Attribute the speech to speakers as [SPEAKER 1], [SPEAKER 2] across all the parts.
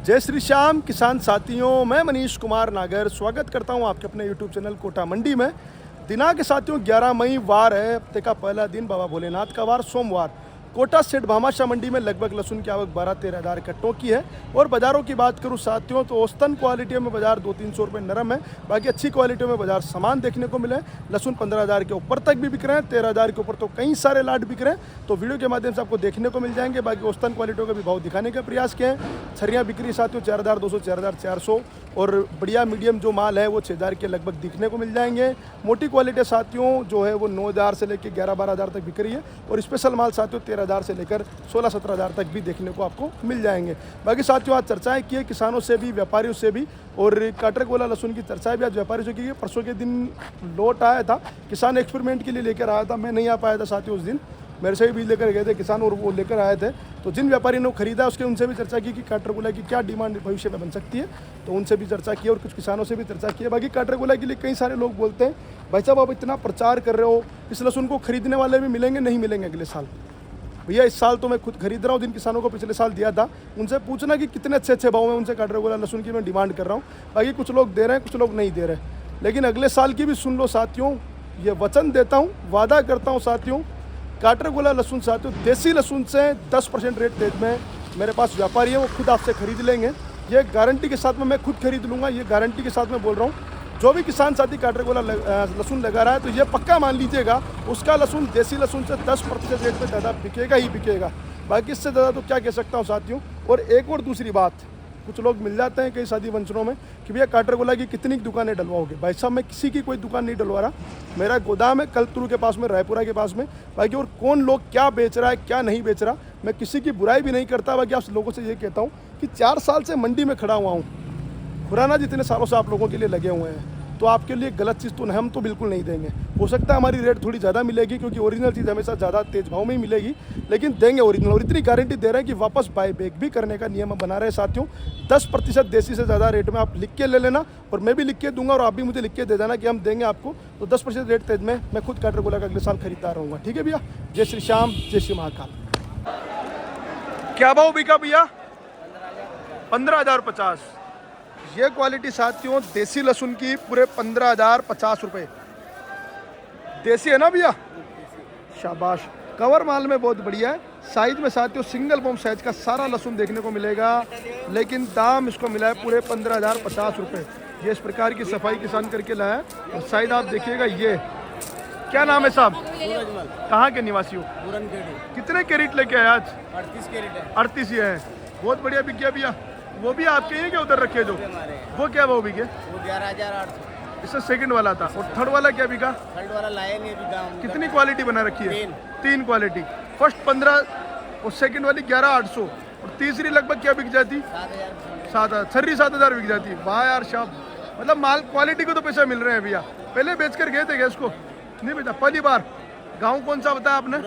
[SPEAKER 1] जय श्री श्याम किसान साथियों, मैं मनीष कुमार नागर स्वागत करता हूं आपके अपने YouTube चैनल कोटा मंडी में। दिनांक साथियों 11 मई वार है, हफ्ते का पहला दिन, बाबा भोलेनाथ का वार, सोमवार। कोटा सेठ भामाशाह मंडी में लगभग लहसुन की आवक 12-13 हज़ार कट्टों की है। और बाज़ारों की बात करूं साथियों तो औसतन क्वालिटी में बाज़ार 200-300 रुपये नरम है, बाकी अच्छी क्वालिटी में बाज़ार सामान देखने को मिले। लहसुन 15 हज़ार के ऊपर तक भी बिक रहे हैं, 13 हज़ार के ऊपर तो कई सारे लाट बिक रहे हैं, तो वीडियो के माध्यम से आपको देखने को मिल जाएंगे। बाकी औसतन क्वालिटियों का भी भाव दिखाने का प्रयास किए हैं। छरियाँ बिक रही साथियों 4,200, 4,400 और बढ़िया मीडियम जो माल है वो 6,000 के लगभग दिखने को मिल जाएंगे। मोटी क्वालिटी साथियों जो है वो 9,000 से लेकर 11-12 हज़ार तक बिक रही है और स्पेशल माल साथियों 13 हज़ार से लेकर 16-17 हज़ार तक भी देखने को आपको मिल जाएंगे। बाकी साथियों आज चर्चाएं की है किसानों से भी, व्यापारियों से भी, और काटरगोला लहसुन की चर्चाएं भी आज व्यापारियों से की है। परसों के दिन लोट आया था, किसान एक्सपेरिमेंट के लिए लेकर आया था, मैं नहीं आ पाया था साथियों उस दिन, मेरे से भी बीज लेकर गए थे किसान और वो लेकर आए थे। तो जिन व्यापारी ने खरीदा उसके उनसे भी चर्चा की कि काटरगोला की क्या डिमांड भविष्य में बन सकती है, तो उनसे भी चर्चा की और कुछ किसानों से भी चर्चा की है। बाकी काटरगोला के लिए कई सारे लोग बोलते हैं भाई साहब आप इतना प्रचार कर रहे हो, इस लहसुन को खरीदने वाले भी मिलेंगे, नहीं मिलेंगे अगले साल। भैया इस साल तो मैं खुद खरीद रहा हूँ, जिन किसानों को पिछले साल दिया था उनसे पूछना कि कितने अच्छे भाव में उनसे काटरगोला लहसुन की मैं डिमांड कर रहा हूँ। बाकी कुछ लोग दे रहे हैं, कुछ लोग नहीं दे रहे, लेकिन अगले साल की भी सुन लो साथियों, ये वचन देता हूँ, वादा करता हूँ साथियों, काटरगोला लहसुन साथियों देसी लहसुन से 10% रेट तेज में मेरे पास व्यापारी है, वो खुद आपसे खरीद लेंगे। ये गारंटी के साथ में मैं खुद खरीद लूँगा, ये गारंटी के साथ में बोल रहा हूँ। जो भी किसान साथी काटरगोला लहसुन लगा रहा है तो ये पक्का मान लीजिएगा उसका लहसुन देसी लहसुन से 10% रेट पे ज़्यादा बिकेगा ही बिकेगा। बाकी इससे ज़्यादा तो क्या कह सकता हूँ साथियों। और एक और दूसरी बात, कुछ लोग मिल जाते हैं कई शादी वंचनों में कि भैया काटरगोला की कितनी दुकानें डलवाओगे। भाई साहब मैं किसी की कोई दुकान नहीं डलवा रहा, मेरा गोदाम है कलतरू के पास में, रायपुरा के पास में। बाकी और कौन लोग क्या बेच रहा है क्या नहीं बेच रहा, मैं किसी की बुराई भी नहीं करता। बाकी आप लोगों से ये कहता हूँ कि 4 साल से मंडी में खड़ा हुआ हूँ, खुराना जितने सालों से आप लोगों के लिए लगे हुए हैं, तो आपके लिए गलत चीज़ तो हम तो बिल्कुल नहीं देंगे। हो सकता है हमारी रेट थोड़ी ज़्यादा मिलेगी क्योंकि ओरिजिनल चीज़ हमेशा ज़्यादा तेज भाव में ही मिलेगी, लेकिन देंगे ओरिजिनल। और इतनी गारंटी दे रहे हैं कि वापस बाय बैक भी करने का नियम बना रहे हैं साथियों। 10% देसी से ज़्यादा रेट में आप लिख के ले लेना और मैं भी लिख के दूंगा और आप भी मुझे लिख के दे देना कि हम देंगे आपको, तो 10% रेट तेज में मैं खुद काटरगोला का अगले साल खरीददार रहूँगा। ठीक है भैया, जय श्री श्याम, जय श्री महाकाल। क्या भाव बिका भैया? 15,050। ये क्वालिटी साथियों देसी लहसुन की पूरे 15,050 रुपये। देसी है ना भैया? शाबाश। कवर माल में बहुत बढ़िया है। साइज में साथियों सिंगल बम साइज का सारा लहसुन देखने को मिलेगा, लेकिन दाम इसको मिला है पूरे 15,050 रुपये। ये इस प्रकार की सफाई किसान करके लाया है। और साइज आप देखिएगा। ये क्या नाम है साहब? कहाँ के निवासी हो? कितने कैरेट लेके आए आज?
[SPEAKER 2] 38 कैरेट है।
[SPEAKER 1] 38 ये है, बहुत बढ़िया बिक गया भैया। वो भी आपके ही क्या उधर रखे जो, वो क्या भाव बिके?
[SPEAKER 2] वो 11,800।
[SPEAKER 1] इससे सेकंड वाला था। और थर्ड वाला क्या बिका?
[SPEAKER 2] थर्ड वाला लाया नहीं अभी दाम।
[SPEAKER 1] कितनी क्वालिटी बना रखी है? 3 क्वालिटी। फर्स्ट 15 और सेकंड वाली 11,800 और तीसरी लगभग क्या बिक जाती?
[SPEAKER 2] 7,000।
[SPEAKER 1] 7,000 बिक जाती। वाह यार शाब, मतलब माल क्वालिटी को तो पैसा मिल रहे हैं भैया। पहले बेच कर गए थे क्या इसको? नहीं बेचा, पहली बार। गाँव कौन सा बताया आपने?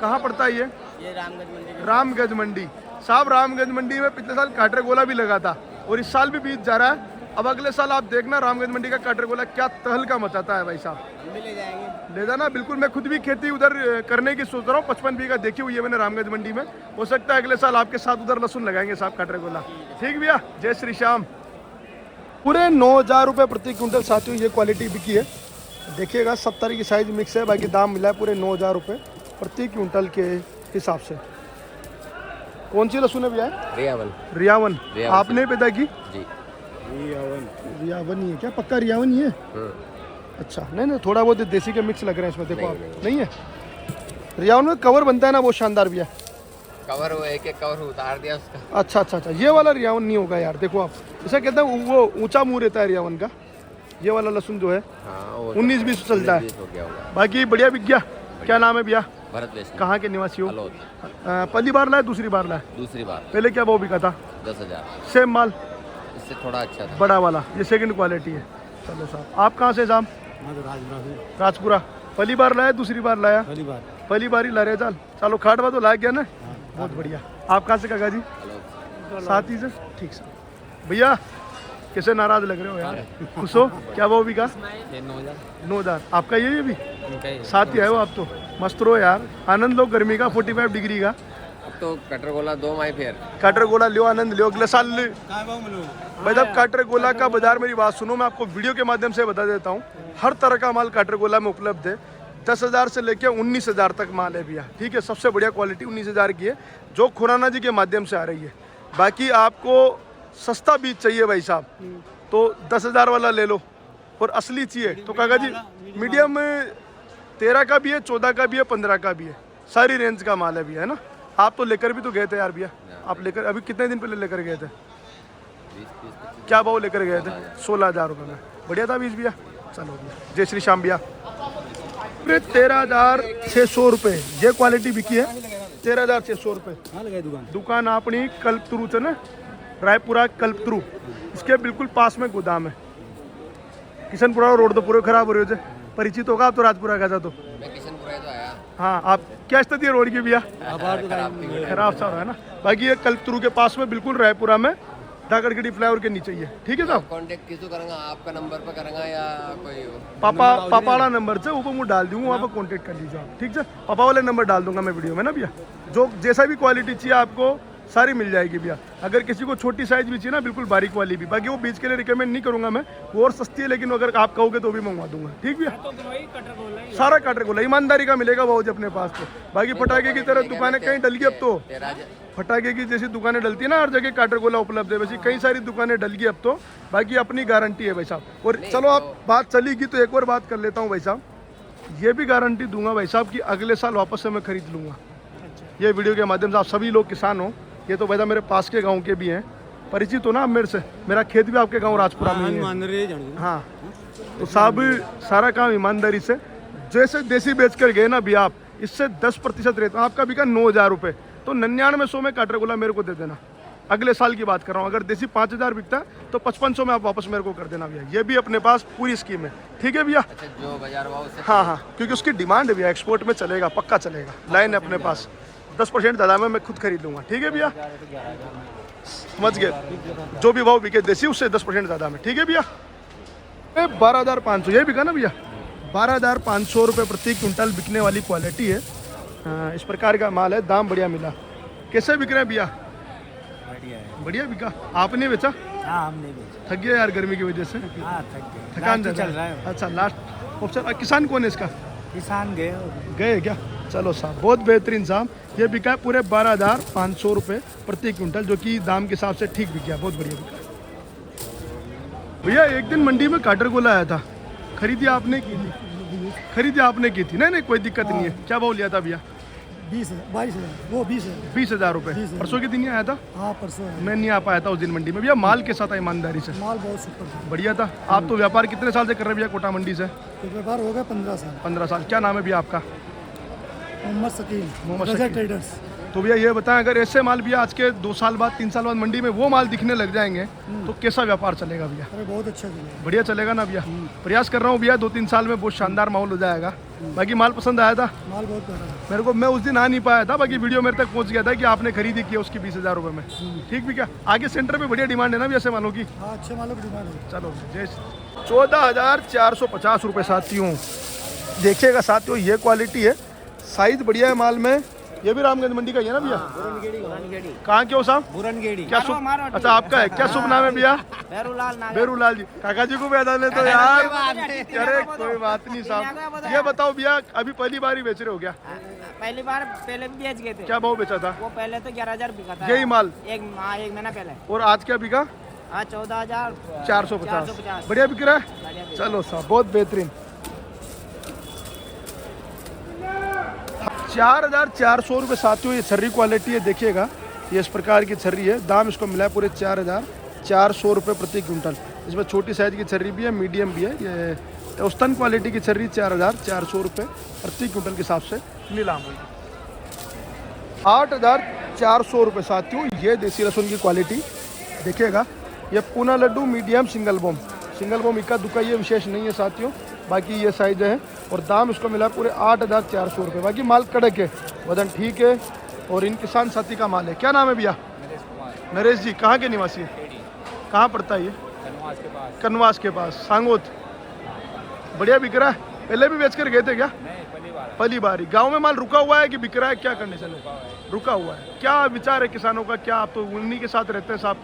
[SPEAKER 1] कहाँ पड़ता है ये?
[SPEAKER 2] रामगंज मंडी।
[SPEAKER 1] रामगंज मंडी साहब। रामगंज मंडी में पिछले साल काटरगोला भी लगा था और इस साल भी बीत जा रहा है। अब अगले साल आप देखना रामगंज मंडी का काटरगोला क्या तहलका मचाता है भाई साहब।
[SPEAKER 2] ले जाएंगे,
[SPEAKER 1] ले जाना बिल्कुल। मैं खुद भी खेती उधर करने की सोच रहा हूँ, 55 बीघा देखी हुई है मैंने रामगंज मंडी में। हो सकता है अगले साल आपके साथ उधर लहसुन लगाएंगे साहब काटरगोला। ठीक भैया, जय श्री श्याम। पूरे 9,000 रुपये प्रति क्विंटल साथियों ये क्वालिटी बिकी है। देखिएगा 70 की साइज मिक्स है। बाकी दाम मिला है पूरे 9,000 रुपये प्रति क्विंटल के हिसाब से। कौन सी लहसुन है भैया? रियावन। आपने पैदा की
[SPEAKER 3] जी?
[SPEAKER 1] रियावन ही है क्या? पक्का रियावन ही है? अच्छा, नहीं थोड़ा बहुत देसी के मिक्स लग रहे हैं इसमें। देखो आप, नहीं है रियावन में कवर बनता है ना वो शानदार भैया।
[SPEAKER 3] कवर वो एक कवर उतार दिया उसका।
[SPEAKER 1] अच्छा, ये वाला रियावन नहीं होगा यार। देखो आप, ऐसा कहते हैं वो ऊंचा मुंह रहता है रियावन का। ये वाला लहसुन जो है 19-20 चलता है। बाकी बढ़िया बिक गया। क्या नाम है भैया?
[SPEAKER 3] भरत वैष्णव।
[SPEAKER 1] कहाँ के निवासी हो? पहली बार लाया दूसरी बार लाया?
[SPEAKER 3] दूसरी बार।
[SPEAKER 1] पहले क्या भाव बिका था?
[SPEAKER 3] 10,000।
[SPEAKER 1] सेम माल?
[SPEAKER 3] इससे थोड़ा अच्छा था।
[SPEAKER 1] बड़ा वाला, ये सेकंड क्वालिटी है। चलो साहब, आप कहाँ से साहब? राजपुरा। पहली बार लाया दूसरी बार लाया? पहली बार ही ला रहे। चलो खाटवा तो ला गया ना। बहुत बढ़िया। आप कहाँ से काका जी? साथ ही से। ठीक सर। भैया कैसे नाराज लग रहे हो यार? खुश हो? क्या भाव बिका? 9,000। आपका ये भी साथ ही है वो? आप तो मस्त रहो यार, आनंद लो गर्मी का, 45 डिग्री का।
[SPEAKER 3] तो कटरगोला 2 माही फेर
[SPEAKER 1] काटरगोला लियो, आनंद लियो, अगले साल भाई साहब। काटरगोला का बाजार, मेरी बात सुनो, मैं आपको वीडियो के माध्यम से बता देता हूँ, हर तरह का माल काटरगोला में उपलब्ध है। 10,000 से लेकर 19,000 तक माल है भैया, ठीक है। सबसे बढ़िया क्वालिटी 19,000 की है जो खुराना जी के माध्यम से आ रही है। बाकी आपको सस्ता बीज चाहिए भाई साहब तो 10,000 वाला ले लो, और असली चाहिए तो काका जी मीडियम 13 का भी है, 14 का भी है, 15 का भी है, सारी रेंज का माल है भैया, है ना। आप तो लेकर भी तो गए थे यार भैया, आप लेकर अभी कितने दिन पहले लेकर गए थे? क्या भाव लेकर गए थे? 16,000 रुपये में। बढ़िया था बीज भैया। चलो भैया, जय श्री श्याम भैया। 13,600 रुपये ये क्वालिटी बिकी है, 13,600 रुपये। दुकान अपनी कल्पतरू से ना, रायपुरा कल्पतरू, इसके बिल्कुल पास में गोदाम है। किशनपुरा रोड तो पूरे खराब हो रहे थे, परिचित होगा आप तो राजपुरा का था तो।
[SPEAKER 3] मैं किशनपुरा तो आया।
[SPEAKER 1] हाँ, आप क्या स्थिति है रोड की भैया?
[SPEAKER 3] खराब
[SPEAKER 1] सा है ना। बाकी ये कल्पतरू के पास में बिल्कुल रायपुरा में धाकड़गढ़ी फ्लाईओवर के नीचे ही है, ठीक है साहब।
[SPEAKER 3] कांटेक्ट किसको करूँगा, आपका नंबर पर करूँगा या कोई
[SPEAKER 1] पापा वाला नंबर से ऊपर मुझे डाल दूंगा, वहाँ पर कॉन्टेक्ट कर लीजिए आप, ठीक है। पापा वाले नंबर डाल दूंगा मैं वीडियो में ना भैया। जो जैसा भी क्वालिटी चाहिए आपको सारी मिल जाएगी भैया। अगर किसी को छोटी साइज भी चाहिए ना, बिल्कुल बारीक वाली भी, बाकी वो बीच के लिए रिकमेंड नहीं करूंगा मैं, वो और सस्ती है, लेकिन अगर आप कहोगे तो भी मंगवा दूंगा, ठीक भैया। सारा काटरगोला ईमानदारी का मिलेगा भाव जी अपने पास तो। बाकी पटाखे की तरह दुकानें कहीं डल गई अब तो, पटाखे की जैसी दुकानें डलती है ना हर जगह, काटरगोला उपलब्ध है वैसे कई सारी दुकानें डल गई अब तो। बाकी अपनी गारंटी है भाई साहब। और चलो आप बात चलेगी तो एक और बात कर लेता हूँ भाई साहब, ये भी गारंटी दूंगा भाई साहब कि अगले साल वापस से मैं खरीद लूँगा। ये वीडियो के माध्यम से आप सभी लोग किसान हो, ये तो भाई साहब मेरे पास के गांव के भी हैं, परिचित हो ना आप मेरे से, मेरा खेत भी आपके गांव राजपुरा में ही है। हाँ, तो साहब सारा काम ईमानदारी से, जैसे देसी बेच कर गए ना भी आप, इससे 10% रेट आपका बिका 9,000 रुपये, तो 9900 में काटरगोला मेरे को दे देना। अगले साल की बात कर रहा हूँ, अगर देसी 5,000 बिकता है तो 5500 में आप वापस मेरे को कर देना भैया। ये भी अपने पास पूरी स्कीम है, ठीक है भैया।
[SPEAKER 3] अच्छा, जो बाजार भाव से
[SPEAKER 1] हाँ, क्योंकि उसकी डिमांड है भैया, एक्सपोर्ट में चलेगा, पक्का चलेगा, लाइन है अपने पास। 10% ज़्यादा में मैं खुद खरीद लूँगा, ठीक है भैया, समझ गए। जो भी भाव बिके देसी उससे 10% ज़्यादा में, ठीक है भैया। 12,500 ये बिका ना भैया, 12,500 रुपये प्रति क्विंटल बिकने वाली क्वालिटी है। इस प्रकार का माल है, दाम बढ़िया मिला। कैसे बिक रहे हैं भैया? बढ़िया बिका। आपने बेचा?
[SPEAKER 2] हमने बेचा।
[SPEAKER 1] थक गया यार गर्मी की वजह से? थकान चल रहा है। अच्छा, लास्ट ऑप्शन। किसान कौन है इसका?
[SPEAKER 2] किसान गए
[SPEAKER 1] क्या? चलो साहब, बहुत बेहतरीन साहब। ये बिका है पूरे 12,500 रुपये प्रति क्विंटल, जो कि दाम के हिसाब से ठीक बिक गया, बहुत बढ़िया बिका। भैया एक दिन मंडी में काटरगोला आया था, खरीदी आपने की थी? नहीं, कोई दिक्कत नहीं है। क्या भाव लिया था भैया?
[SPEAKER 2] 22,000 वो
[SPEAKER 1] 20,000 रुपये। परसों के दिन ही आया था?
[SPEAKER 2] हाँ, परसों
[SPEAKER 1] मैं नहीं आ पाया था उस दिन मंडी में भैया। माल के साथ ईमानदारी से
[SPEAKER 2] माल बहुत सुपर
[SPEAKER 1] बढ़िया था। आप तो व्यापार कितने साल से कर रहे हैं भैया कोटा मंडी से?
[SPEAKER 2] व्यापार हो गया 15 साल।
[SPEAKER 1] क्या नाम है भैया आपका?
[SPEAKER 2] मोहम्मद शकील ट्रेडर्स।
[SPEAKER 1] तो भैया ये बताएं, अगर ऐसे माल भैया आज के 2 साल बाद 3 साल बाद मंडी में वो माल दिखने लग जाएंगे तो कैसा व्यापार चलेगा भैया?
[SPEAKER 2] अरे बहुत अच्छा चलेगा,
[SPEAKER 1] बढ़िया चलेगा ना भैया। प्रयास कर रहा हूँ भैया, 2-3 साल में बहुत शानदार माहौल हो जाएगा। बाकी माल पसंद आया था
[SPEAKER 2] माल बहुत प्यारा
[SPEAKER 1] मेरे को। मैं उस दिन आ नहीं पाया था, बाकी वीडियो मेरे तक पहुँच गया था कि आपने खरीदी की उसकी 20,000 रुपये में, ठीक भी क्या? आगे सेंटर में बढ़िया डिमांड है ना भैया ऐसे मालों की?
[SPEAKER 2] हाँ, अच्छे मालों की डिमांड है।
[SPEAKER 1] चलो, 14,450 रुपये साथियों। देखिएगा साथियों, ये क्वालिटी है, साइज बढ़िया है माल में। ये भी रामगंज मंडी का ही है ना भैया? कहाँ के हो साहब?
[SPEAKER 2] बुरनगेड़ी।
[SPEAKER 1] क्या शुभ? अच्छा, आपका है क्या शुभ नाम है भैया? बेरूलाल जी। काका जी को भी बता ले तो यार। अरे कोई बात नहीं साहब। ये बताओ भैया, अभी पहली बार ही बेच रहे हो क्या?
[SPEAKER 2] पहले भी बेच गए थे।
[SPEAKER 1] क्या भाव बेचा था?
[SPEAKER 2] वो पहले तो 11,000 बिका था।
[SPEAKER 1] यही माल?
[SPEAKER 2] एक महीना पहले।
[SPEAKER 1] और आज क्या बिका?
[SPEAKER 2] 14,450।
[SPEAKER 1] बढ़िया बिक रहा है। चलो साहब, बहुत बेहतरीन। 4,400 रुपये साथियों, ये छर्री क्वालिटी है। देखिएगा, ये इस प्रकार की छर्री है। दाम इसको मिला है पूरे 4,400 रुपये प्रति क्विंटल। इसमें छोटी साइज की छर्री भी है, मीडियम भी है। ये औसतन क्वालिटी की छर्री 4,400 रुपये प्रति क्विंटल के हिसाब से नीलाम हुई। 8,400 रुपये साथियों, ये देसी लहसुन की क्वालिटी देखिएगा। ये पूना लड्डू मीडियम सिंगल बम इक्का दुक्का, ये विशेष नहीं है साथियों। बाकी ये साइज है और दाम इसको मिला पूरे 8,400 रुपये। बाकी माल कड़क है, वजन ठीक है और इन किसान साथी का माल है। क्या नाम है भैया? नरेश जी। कहाँ के निवासी है? कहाँ पड़ता है ये? कनवास के पास, सांगोत। बढ़िया बिक रहा है। पहले भी बेच कर गए थे क्या? पहली बार ही। गाँव में माल रुका हुआ है कि बिक रहा है? क्या कंडीशन है? रुका हुआ है। क्या विचार है किसानों का, क्या आप तो उन्हीं के साथ रहते हैं साहब,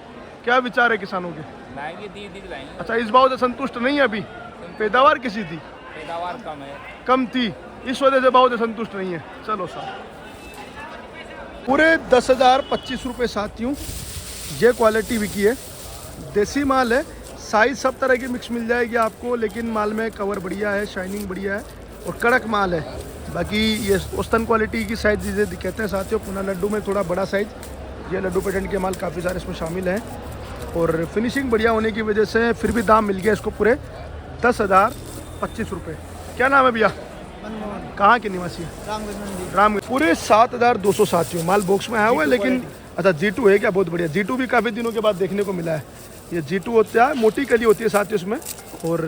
[SPEAKER 1] क्या विचार है किसानों के?
[SPEAKER 4] लाएंगे दी लाएंगे।
[SPEAKER 1] अच्छा, इस भाव से संतुष्ट नहीं है अभी? पैदावार किसी थी?
[SPEAKER 4] पैदावार कम है।
[SPEAKER 1] कम थी, इस वजह से भाव से संतुष्ट नहीं है। चलो साहब, पूरे 10,025 रुपये साथियों ये क्वालिटी बिकी है। देसी माल है, साइज सब तरह की मिक्स मिल जाएगी आपको, लेकिन माल में कवर बढ़िया है, शाइनिंग बढ़िया है और कड़क माल है। बाकी ये औसतन क्वालिटी की साइज जिसे कहते हैं साथियों। पुना लड्डू में थोड़ा बड़ा साइज, ये लड्डू पेटेंट के माल काफ़ी सारे इसमें शामिल हैं और फिनिशिंग बढ़िया होने की वजह से फिर भी दाम मिल गया इसको पूरे 10,025 रुपये। क्या नाम है भैया? कहाँ के निवासी है? राम। पूरे 7,200 साथियों माल बॉक्स में आया हुआ है, लेकिन अच्छा G2 है क्या? बहुत बढ़िया। G2 भी काफ़ी दिनों के बाद देखने को मिला है। ये G2 होता है, मोटी कली होती है साथियों इसमें, और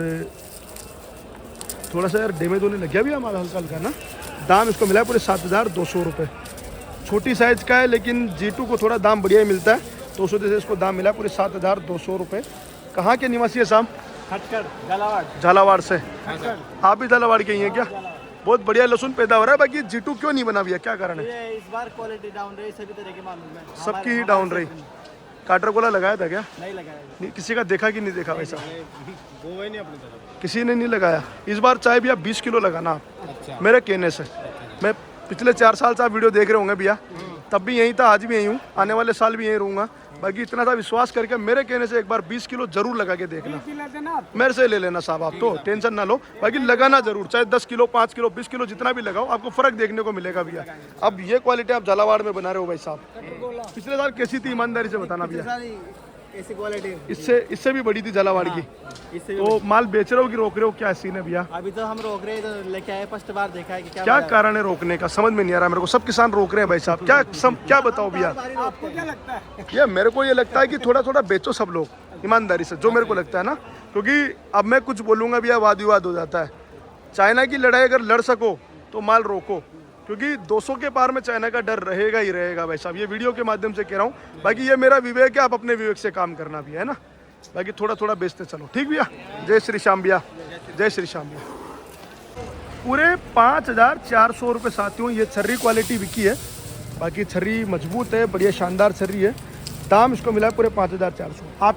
[SPEAKER 1] थोड़ा सा यार डैमेज होने लग गया भी हमारा हल्का हल्का ना। दाम इसको मिला है पूरे 7,200 रुपये। छोटी साइज़ का है, लेकिन G2 को थोड़ा दाम बढ़िया ही मिलता है, तो उस वजह से इसको दाम मिला है पूरे 7,200 रुपये। कहाँ के निवासी है साहब? झालावाड़ से। आप भी झालावाड़ के ही हैं क्या? बहुत बढ़िया लहसुन पैदा हो रहा है। बाकी G2 क्यों नहीं बना भैया, क्या कारण है?
[SPEAKER 2] ये इस बार क्वालिटी डाउन रही, सभी तरह के मालूम है।
[SPEAKER 1] सबकी ही डाउन रही। काटर गोला लगाया था क्या?
[SPEAKER 2] नहीं लगाया।
[SPEAKER 1] नहीं, किसी का देखा कि नहीं देखा वैसा?
[SPEAKER 2] वो ही नहीं अपनी तरफ।
[SPEAKER 1] किसी ने नहीं लगाया। इस बार चाहे भैया 20 किलो लगाना आप,
[SPEAKER 2] अच्छा।
[SPEAKER 1] मेरे कहने से। मैं पिछले 4 साल से आप वीडियो देख रहे होंगे भैया, तब भी यहीं था, आज भी यहीं हूँ, आने वाले साल भी यहीं रहूँगा। बाकी इतना सा विश्वास करके मेरे कहने से एक बार 20 किलो जरूर लगा के देखना। मेरे से ले लेना साहब, आप तो टेंशन ना लो। बाकी लगाना जरूर, चाहे 10 किलो, 5 किलो, 20 किलो जितना भी लगाओ, आपको फर्क देखने को मिलेगा भैया। अब ये क्वालिटी आप झालावाड़ में बना रहे हो भाई साहब। पिछले साल कैसी थी ईमानदारी से बताना भैया?
[SPEAKER 2] ऐसी क्वालिटी
[SPEAKER 1] इससे भी बड़ी थी झालावाड़ की।
[SPEAKER 2] इससे
[SPEAKER 1] तो माल बेच रहे हो कि रोक रहे हो, क्या सीन है भैया?
[SPEAKER 2] अभी तो हम रोक रहे हैं, तो लेके आए, फर्स्ट बार देखा है कि
[SPEAKER 1] क्या कारण है रोकने का, समझ में नहीं आ रहा मेरे को। सब किसान रोक रहे हैं भाई साहब, क्या बताओ भैया?
[SPEAKER 2] आपको क्या लगता है?
[SPEAKER 1] ये मेरे को ये लगता है कि थोड़ा थोड़ा बेचो सब लोग ईमानदारी से, जो मेरे को लगता है ना। क्योंकि अब मैं कुछ बोलूँगा भैया, वाद विवाद हो जाता है। चाइना की लड़ाई अगर लड़ सको तो माल रोको, क्योंकि 200 के पार में चाइना का डर रहेगा ही रहेगा भाई साहब। ये वीडियो के माध्यम से कह रहा हूँ। बाकी ये मेरा विवेक है, आप अपने विवेक से काम करना भी है ना। बाकी थोड़ा थोड़ा बेचते चलो, ठीक भैया? जय श्री श्याम भैया, जय श्री श्याम भैया। पूरे 5,400 रुपये साथियों ये छर्री क्वालिटी बिकी है। बाकी छर्री मजबूत है, बढ़िया शानदार छर्री है। दाम इसको मिला है पूरे 5,400। आप